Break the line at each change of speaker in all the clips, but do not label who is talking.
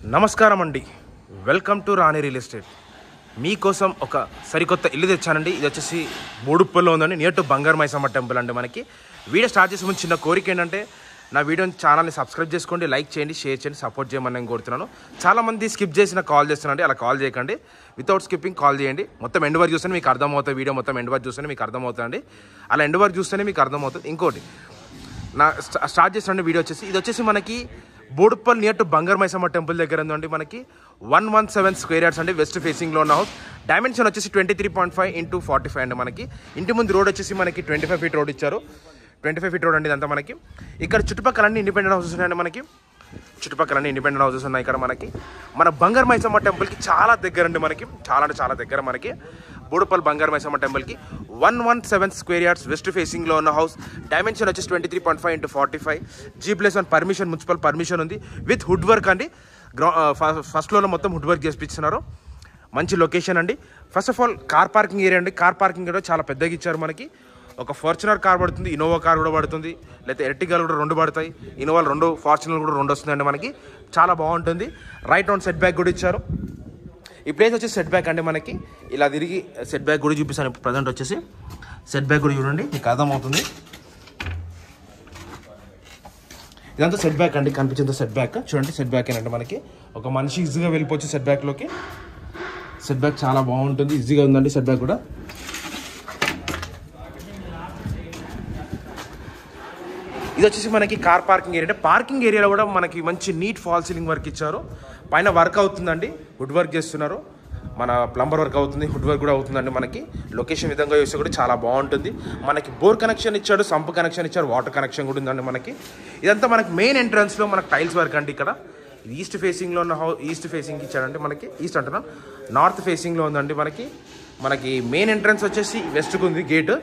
నమస్కారం అండి. Welcome to Rani real estate. మీకోసం ఒక సరికొత్త ఇల్లు తెచ్చానండి. ఇది వచ్చేసి బోడుప్పల్లో ఉందండి, నియర్ టు బంగారు మైసమ్మ టెంపుల్ అండి. మనకి వీడియో స్టార్ట్ చేసే ముందు చిన్న కోరిక ఏంటంటే నా వీడియోని ఛానల్ని సబ్స్క్రైబ్ చేసుకోండి, లైక్ చేయండి, షేర్ చేయండి, సపోర్ట్ చేయమని నేను కోరుతున్నాను. చాలామంది స్కిప్ చేసిన కాల్ చేస్తున్నానండి, అలా కాల్ చేయకండి. వితౌట్ స్కిప్పింగ్ కాల్ చేయండి. మొత్తం ఎండ్ వరకు చూస్తేనే మీకు అర్థమవుతుంది. వీడియో మొత్తం ఎండ్ వరకు చూస్తేనే మీకు అర్థమవుతుందండి. అలా ఎండ్ వరకు చూస్తేనే మీకు అర్థమవుతుంది. ఇంకోటి నా స్టార్ట్ చేసిన వీడియో వచ్చేసి ఇది వచ్చేసి మనకి బోడుప్పల్ నియర్ టు బంగారు మైసమ్మ టెంపుల్ దగ్గర ఉందండి. మనకి 117 స్క్వేర్ యార్డ్స్ అండి. వెస్ట్ ఫేసింగ్లో ఉన్న హౌస్. డైమెన్షన్ వచ్చేసి 23.5 × 45 అండి. మనకి ఇంటి ముందు రోడ్ వచ్చేసి మనకి 25 ఫీట్ రోడ్ ఇచ్చారు. 25 ఫీట్ రోడ్ అండి ఇదంతా. మనకి ఇక్కడ చుట్టుపక్కల అన్ని ఇండిపెండెంట్ హౌసెస్ ఉన్నాయండి. మనకి చుట్టుపక్కల అన్ని ఇండిపెండెంట్ హౌసెస్ ఉన్నాయి. ఇక్కడ మనకి మన బంగారు మైసమ్మ టెంపుల్కి చాలా దగ్గర అండి. మనకి చాలా అంటే చాలా దగ్గర. మనకి బోడుప్పల్ బంగారు మైసమ్మ టెంపుల్కి 117 స్క్వేర్ యార్డ్స్ వెస్ట్ ఫేసింగ్లో ఉన్న హౌస్. డైమెన్షన్ వచ్చేసి 23.5 × 45. G+1 పర్మిషన్, మున్సిపల్ పర్మిషన్ ఉంది విత్ వుడ్ వర్క్ అండి. ఫస్ట్ ఫ్లోర్లో మొత్తం వుడ్ వర్క్ చేపిస్తున్నారు. మంచి లొకేషన్ అండి. First of all car parking area అండి. కార్ పార్కింగ్ కూడా చాలా పెద్దగా ఇచ్చారు. మనకి ఒక ఫార్చునర్ కార్ పడుతుంది, ఇన్నోవా కార్ కూడా పడుతుంది, లేకపోతే ఎర్టిగాలు కూడా 2 పడతాయి. ఇన్నోవాలు 2, ఫార్చునర్ కూడా 2 వస్తుందండి. మనకి చాలా బాగుంటుంది. రైట్ రౌండ్ సెట్ బ్యాక్ కూడా ఇచ్చారు. ఈ ప్లేస్ వచ్చేసి సెట్ బ్యాక్ అండి. మనకి ఇలా తిరిగి సెట్ బ్యాక్ కూడా చూపిస్తాను. ఇప్పుడు ప్రజెంట్ వచ్చేసి సెట్ బ్యాక్ కూడా చూడండి, మీకు అర్థమవుతుంది. ఇదంతా సెట్ బ్యాక్ అండి. కనిపించేంత సెట్ బ్యాక్ చూడండి. సెట్ బ్యాక్ ఏంటంటే మనకి ఒక మనిషి ఈజీగా వెళ్ళిపోవచ్చు సెట్ బ్యాక్లోకి. సెట్ బ్యాక్ చాలా బాగుంటుంది, ఈజీగా ఉందండి సెట్ బ్యాక్ కూడా. ఇది వచ్చేసి మనకి కార్ పార్కింగ్ ఏరియా. పార్కింగ్ ఏరియాలో కూడా మనకి మంచి నీట్ ఫాల్ సీలింగ్ వర్క్ ఇచ్చారు. పైన వర్క్ అవుతుందండి, వుడ్ వర్క్ చేస్తున్నారు. మన ప్లంబర్ వర్క్ అవుతుంది, వుడ్ వర్క్ కూడా అవుతుందండి. మనకి లొకేషన్ విధంగా చూస్తే కూడా చాలా బాగుంటుంది. మనకి బోర్ కనెక్షన్ ఇచ్చాడు, సంప్ కనెక్షన్ ఇచ్చారు, వాటర్ కనెక్షన్ కూడా ఉందండి. మనకి ఇదంతా మనకి మెయిన్ ఎంట్రన్స్లో మనకి టైల్స్ వర్క్ అండి. ఇక్కడ ఈస్ట్ ఫేసింగ్లో ఉన్న ఈస్ట్ ఫేసింగ్ ఇచ్చాడంటే మనకి, ఈస్ట్ అంటున్నా, నార్త్ ఫేసింగ్లో ఉందండి. మనకి మెయిన్ ఎంట్రన్స్ వచ్చేసి వెస్ట్కి ఉంది గేట్.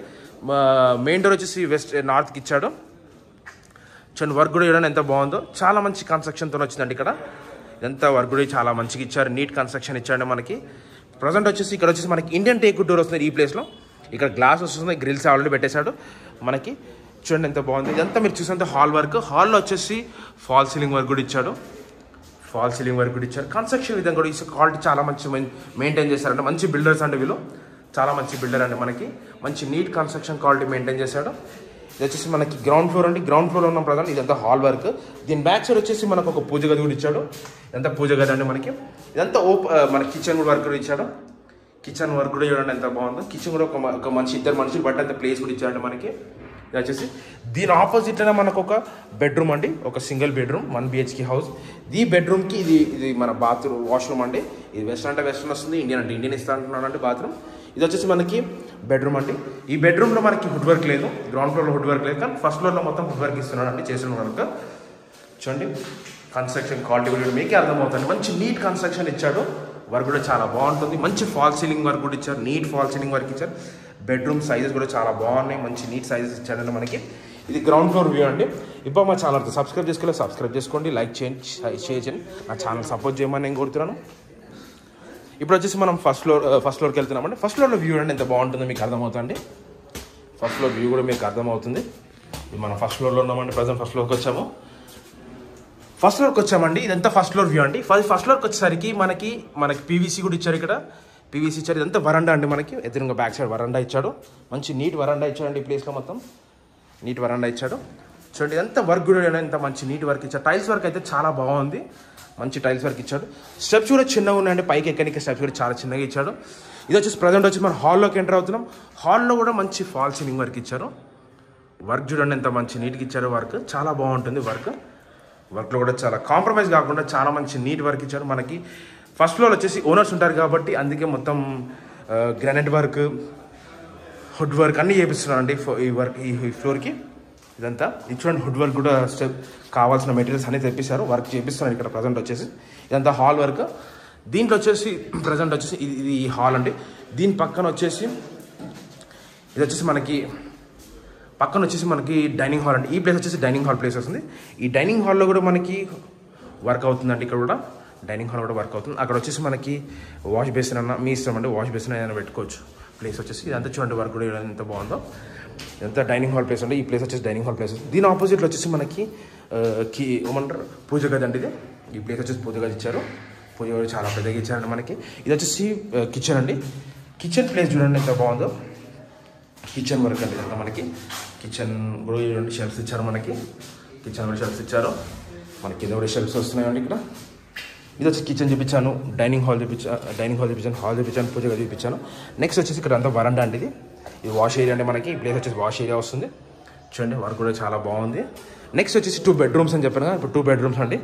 మెయిన్ డోర్ వచ్చేసి నార్త్కి ఇచ్చాడు. చూడండి వర్క్ కూడా చూడండి ఎంత బాగుందో. చాలా మంచి కన్స్ట్రక్షన్తో వచ్చిందండి. ఇక్కడ ఇదంతా వర్క్ కూడా చాలా మంచిగా ఇచ్చారు, నీట్ కన్స్ట్రక్షన్ ఇచ్చారండి. మనకి ప్రజెంట్ వచ్చేసి ఇక్కడ వచ్చేసి మనకి ఇండియన్ టేక్ డోర్ వస్తుంది ఈ ప్లేస్లో. ఇక్కడ గ్లాస్ వస్తుంది, గ్రిల్స్ ఆల్రెడీ పెట్టేశాడు. మనకి చూడండి ఎంత బాగుంది. ఇదంతా మీరు చూసినంత హాల్ వర్క్. హాల్లో వచ్చేసి ఫాల్ సీలింగ్ వర్క్ కూడా ఇచ్చాడు. కన్స్ట్రక్షన్ విధంగా కూడా క్వాలిటీ చాలా మంచి మెయింటైన్ చేశారంటే. మంచి బిల్డర్స్ అండి వీళ్ళు, చాలా మంచి బిల్డర్ అండి. మనకి మంచి నీట్ కన్స్ట్రక్షన్ క్వాలిటీ మెయింటైన్ చేశాడు. ఇది వచ్చేసి మనకి గ్రౌండ్ ఫ్లోర్ అండి. గ్రౌండ్ ఫ్లోర్ ఉన్న ప్రధానం ఇదంతా హాల్ వర్క్. దీని బ్యాక్ సైడ్ వచ్చేసి మనకు ఒక పూజ గది కూడా ఇచ్చాడు. ఇదంతా పూజ గది అండి. మనకి ఇదంతా మన కిచెన్ వర్క్ కూడా ఇచ్చాడు. కిచెన్ వర్క్ కూడా చూడండి ఎంత బాగుందో. కిచెన్ కూడా ఒక మనిషి, 2 మనుషులు బట్ అంత ప్లేస్ కూడా ఇచ్చాడండి. మనకి ఇది వచ్చేసి దీని ఆపోజిట్లోనే మనకు ఒక బెడ్రూమ్ అండి, ఒక సింగిల్ బెడ్రూమ్ 1 BHK హౌస్. ఈ బెడ్రూమ్కి ఇది మన బాత్రూమ్, వాష్రూమ్ అండి. ఇది వెస్ట్రన్ అంటే వెస్ట్రన్ వస్తుంది, ఇండియన్ అంటే ఇండియన్ ఇస్తా అంటున్నాను అండి బాత్రూమ్. ఇది వచ్చేసి మనకి బెడ్రూమ్ అండి. ఈ బెడ్రూమ్లో మనకి వుడ్ వర్క్ లేదు, గ్రౌండ్ ఫ్లోర్లో వుడ్ వర్క్ లేదు, కానీ ఫస్ట్ ఫ్లోర్లో మొత్తం వుడ్ వర్క్ ఇస్తున్నాడు అండి. చేసిన వర్క్ చూడండి. కన్స్ట్రక్షన్ క్వాలిటీ కూడా మీకే అర్థమవుతుంది. మంచి నీట్ కన్స్ట్రక్షన్ ఇచ్చాడు. వర్క్ కూడా చాలా బాగుంటుంది. మంచి ఫాల్ సీలింగ్ వర్క్ కూడా ఇచ్చారు, నీట్ ఫాల్ సీలింగ్ వర్క్ ఇచ్చారు. బెడ్రూమ్ సైజెస్ కూడా చాలా బాగున్నాయి, మంచి నీట్ సైజెస్ ఇచ్చాడండి. మనకి ఇది గ్రౌండ్ ఫ్లోర్ వ్యూ అండి. ఇప్పుడు మా ఛానల్ సబ్స్క్రైబ్ చేసుకోండి, లైక్ చేయండి, షేర్ చేయండి. నా ఛానల్ సపోర్ట్ చేయమని నేను కోరుతున్నాను. ఇప్పుడు వచ్చేసి మనం ఫస్ట్ ఫ్లోర్కి వెళ్తున్నామండి. ఫస్ట్ ఫ్లోర్లో వ్యూ అండి ఎంత బాగుంటుందో మీకు అర్థమవుతుంది. ఫస్ట్ ఫ్లోర్ వ్యూ కూడా మీకు అర్థమవుతుంది. మనం ఫస్ట్ ఫ్లోర్లో ఉన్నామండి. ప్రజెంట్ ఫస్ట్ ఫ్లోర్కి వచ్చామండి. ఇదంతా ఫస్ట్ ఫ్లోర్ వ్యూ అండి. ఫస్ట్ ఫ్లోర్కి వచ్చేసరికి మనకి పీవీసీ కూడా ఇచ్చారు. ఇక్కడ పీవీసీ ఇచ్చారు. ఇదంతా వరండా అండి. మనకి ఎదురుగా బ్యాక్ సైడ్ వరండా ఇచ్చాడు. మంచి నీట్ వరండా ఇచ్చాడండి. ఈ ప్లేస్లో మొత్తం నీట్ వరండా ఇచ్చాడు. చూడండి ఇదంతా వర్క్ కూడా ఎంత మంచి నీట్ వర్క్ ఇచ్చాడు. టైల్స్ వర్క్ అయితే చాలా బాగుంది, మంచి టైల్స్ వర్క్ ఇచ్చాడు. స్టెప్స్ కూడా చిన్నగా ఉన్నాయండి, పైకి ఎక్కడానికి స్టెప్స్ కూడా చాలా చిన్నగా ఇచ్చాడు. ఇది వచ్చేసి ప్రజెంట్ వచ్చి మనం హాల్లోకి ఎంటర్ అవుతున్నాం. హాల్లో కూడా మంచి ఫాల్ సీలింగ్ వర్క్ ఇచ్చారు. వర్క్ చూడండి ఎంత మంచి నీట్గా ఇచ్చారు. వర్క్ చాలా బాగుంటుంది. వర్క్లో కూడా చాలా కాంప్రమైజ్ కాకుండా చాలా మంచి నీట్ వర్క్ ఇచ్చారు. మనకి ఫస్ట్ ఫ్లోర్ వచ్చేసి ఓనర్స్ ఉంటారు కాబట్టి అందుకే మొత్తం గ్రానైట్ వర్క్, వుడ్ వర్క్ అన్నీ చేపిస్తున్నాను అండి ఈ ఫ్లోర్కి. ఇదంతా ఇది చూడండి, వుడ్ వర్క్ కూడా కావాల్సిన మెటీరియల్స్ అన్నీ తెప్పిస్తారు, వర్క్ చేపిస్తున్నాను ఇక్కడ. ప్రజెంట్ వచ్చేసి ఇదంతా హాల్ వర్క్. దీంట్లో వచ్చేసి ప్రజెంట్ వచ్చేసి ఇది హాల్ అండి. దీని పక్కన వచ్చేసి ఇది వచ్చేసి మనకి డైనింగ్ హాల్ అండి. ఈ ప్లేస్ వచ్చేసి డైనింగ్ హాల్ ప్లేస్ వస్తుంది. ఈ డైనింగ్ హాల్లో కూడా మనకి వర్క్ అవుతుందండి. ఇక్కడ కూడా డైనింగ్ హాల్ కూడా వర్క్ అవుతుంది. అక్కడ వచ్చేసి మనకి వాష్ బేసిన్ అన్న మీ ఇష్టం అండి, వాష్ బేసిన్ ఏదైనా పెట్టుకోవచ్చు. ప్లేస్ వచ్చేసి ఇదంతా చూడండి, వర్క్ కూడా ఎంత బాగుందో. ఇదంతా డైనింగ్ హాల్ ప్లేస్ అండి. ఈ ప్లేస్ వచ్చేసి డైనింగ్ హాల్ ప్లేస్. దీని ఆపోజిట్లో వచ్చేసి మనకి ఏమంటారు పూజ గది అండి. ఇది ఈ ప్లేస్ వచ్చేసి పూజగా ఇచ్చారు. పూజ కూడా చాలా పెద్దగా ఇచ్చారండి మనకి. ఇది వచ్చేసి కిచెన్ అండి. కిచెన్ ప్లేస్ చూడండి ఎంత బాగుందో. కిచెన్ వర్క్ అండి ఇదంతా మనకి. కిచెన్ కూడా చూడండి షెల్ఫ్స్ ఇచ్చారు మనకి. కిచెన్ కూడా షెల్ఫ్స్ ఇచ్చారు మనకి. ఇది కూడా షెల్ఫ్స్ వస్తున్నాయండి ఇక్కడ. ఇది వచ్చి కిచెన్ చూపించాను, డైనింగ్ హాల్ చూపించాను, హాల్ చూపించాను, పూజగా చూపించాను. నెక్స్ట్ వచ్చేసి ఇక్కడ అంతా వరండా అండి. ఇది వాష్ ఏరియా అండి మనకి. ఈ ప్లేస్ వచ్చేసి వాష్ ఏరియా వస్తుంది చూడండి. వర్క్ కూడా చాలా బాగుంది. నెక్స్ట్ వచ్చేసి 2 బెడ్రూమ్స్ అని చెప్పాను కదా, ఇప్పుడు 2 బెడ్రూమ్స్ అండి.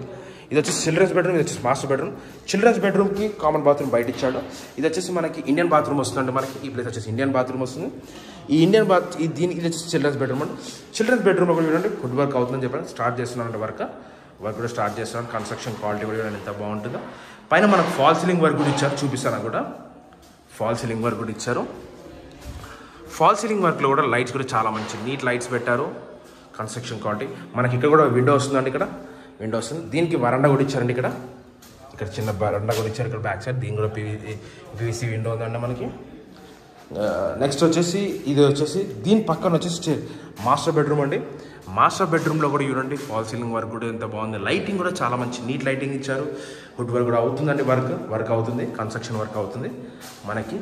ఇది వచ్చేసి చిల్డ్రన్స్ బెడ్రూమ్, ఇది వచ్చేసి మాస్టర్ బెడ్రూమ్. చిల్డ్రన్స్ బెడ్రూమ్కి కామన్ బాత్రూమ్ బయట ఇచ్చాడు. ఇది వచ్చేసి మనకి ఇండియన్ బాత్రూమ్ వస్తుందండి మనకి. ఈ ప్లేస్ వచ్చేసి ఇండియన్ బాత్రూమ్ వస్తుంది. ఈ ఇండియన్ దీనికి ఇది వచ్చేసి చిల్డ్రన్స్ బెడ్రూమ్ అండి. చిల్డ్రన్స్ బెడ్రూమ్లో కూడా చూడండి ఫుడ్ వర్క్ అవుతుందని చెప్పాను. స్టార్ట్ చేస్తున్నాను వర్క్ కూడా స్టార్ట్ చేస్తున్నాను. కన్స్ట్రక్షన్ క్వాలిటీ కూడా చూడండి ఎంత బాగుంటుందో. పైన మనకు ఫాల్ సీలింగ్ వర్క్ కూడా ఇచ్చారు, చూపిస్తాను కూడా. ఫాల్ సీలింగ్ వర్క్ కూడా ఇచ్చారు. ఫాల్ సీలింగ్ వర్క్లో కూడా లైట్స్ కూడా చాలా మంచి నీట్ లైట్స్ పెట్టారు. కన్స్ట్రక్షన్ క్వాలిటీ మనకి. ఇక్కడ కూడా విండో వస్తుందండి. ఇక్కడ విండో వస్తుంది. దీనికి వరండా కూడా ఇచ్చారండి. ఇక్కడ చిన్న వరండా కూడా ఇచ్చారు. ఇక్కడ బ్యాక్ సైడ్ దీని కూడా పీవీసీ విండో ఉందండి మనకి. నెక్స్ట్ వచ్చేసి ఇది వచ్చేసి దీని పక్కన వచ్చేసి మాస్టర్ బెడ్రూమ్ అండి. మాస్టర్ బెడ్రూమ్లో కూడా చూడండి ఫాల్ సీలింగ్ వర్క్ కూడా ఎంత బాగుంది. లైటింగ్ కూడా చాలా మంచి నీట్ లైటింగ్ ఇచ్చారు. వుడ్ వర్క్ కూడా అవుతుందండి. వర్క్ అవుతుంది. కన్స్ట్రక్షన్ వర్క్ అవుతుంది మనకి.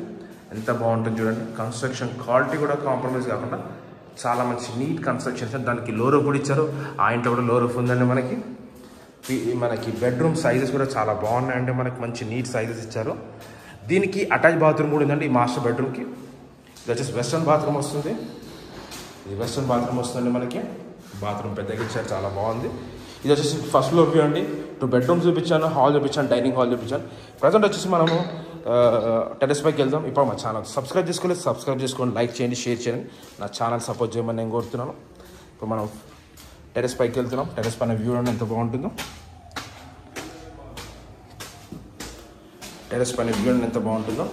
ఎంత బాగుంటుంది చూడండి. కన్స్ట్రక్షన్ క్వాలిటీ కూడా కాంప్రమైజ్ కాకుండా చాలా మంచి నీట్ కన్స్ట్రక్షన్. దానికి లో రూఫ్ కూడా ఇచ్చారు. ఆ ఇంట్లో కూడా లో రూఫ్ ఉందండి మనకి. బెడ్రూమ్ సైజెస్ కూడా చాలా బాగున్నాయండి మనకి. మంచి నీట్ సైజెస్ ఇచ్చారు. దీనికి అటాచ్ బాత్రూమ్ కూడా ఉందండి ఈ మాస్టర్ బెడ్రూమ్కి. ఇది వచ్చేసి వెస్ట్రన్ బాత్రూమ్ వస్తుంది. ఇది వెస్ట్రన్ బాత్రూమ్ వస్తుందండి మనకి. బాత్రూమ్ పెద్దగా ఇచ్చారు, చాలా బాగుంది. ఇది వచ్చేసి ఫస్ట్ ఫ్లోర్ వ్యూ అండి. 2 బెడ్రూమ్స్ చూపించాను, హాల్ చూపించాను, డైనింగ్ హాల్ చూపించాను. ప్రజెంట్ వచ్చేసి మనము టెర్రస్ పైకి వెళ్దాం. ఇప్పుడు మా ఛానల్ సబ్స్క్రైబ్ చేసుకోండి, లైక్ చేయండి, షేర్ చేయండి. నా ఛానల్ సపోర్ట్ చేయమని నేను కోరుతున్నాను. ఇప్పుడు మనం టెర్రస్ పైకి వెళ్తున్నాం. టెర్రస్ పైన వ్యూ అండి ఎంత బాగుంటుందో. టెర్రస్ పైన వ్యూ అండి ఎంత బాగుంటుందో.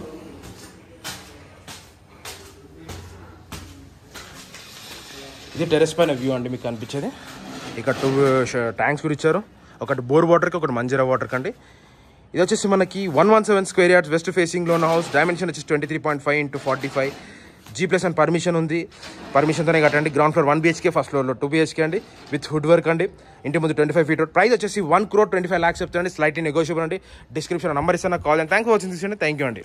ఇది టెర్రస్ పైన వ్యూ అండి మీకు కనిపించేది. ఇక్కడ 2 ట్యాంక్స్ కూడా ఇచ్చారు. ఒకటి బోర్ వాటర్కి, ఒకటి మంజీరా వాటర్కి అండి. ఇది వచ్చేసి మనకి 117 స్క్వేర్ యార్డ్స్ వెస్ట్ ఫేసింగ్లో ఉన్న హౌస్. డైమెన్షన్ వచ్చేసి 23.5 × 45. G+1 పర్మిషన్ ఉంది. పర్మిషన్తోనే కట్టండి. గ్రౌండ్ ఫ్లోర్ 1 BHK, ఫస్ట్ ఫ్లోర్లో 2 BHK అండి విత్ హుడ్ వర్క్ అండి. ఇంటి ముందు 25 feet రోడ్. ప్రైస్ వచ్చేసి 1,25,00,000 చెప్తానండి. స్లైట్లీ నెగోషియబుల్ అండి. డిస్క్రిప్షన్ నంబర్ ఇస్తాను, కాల్ అండి. థ్యాంక్ ఫర్ వాచింగ్ దిస్ అండి. థ్యాంక్ యూ అండి.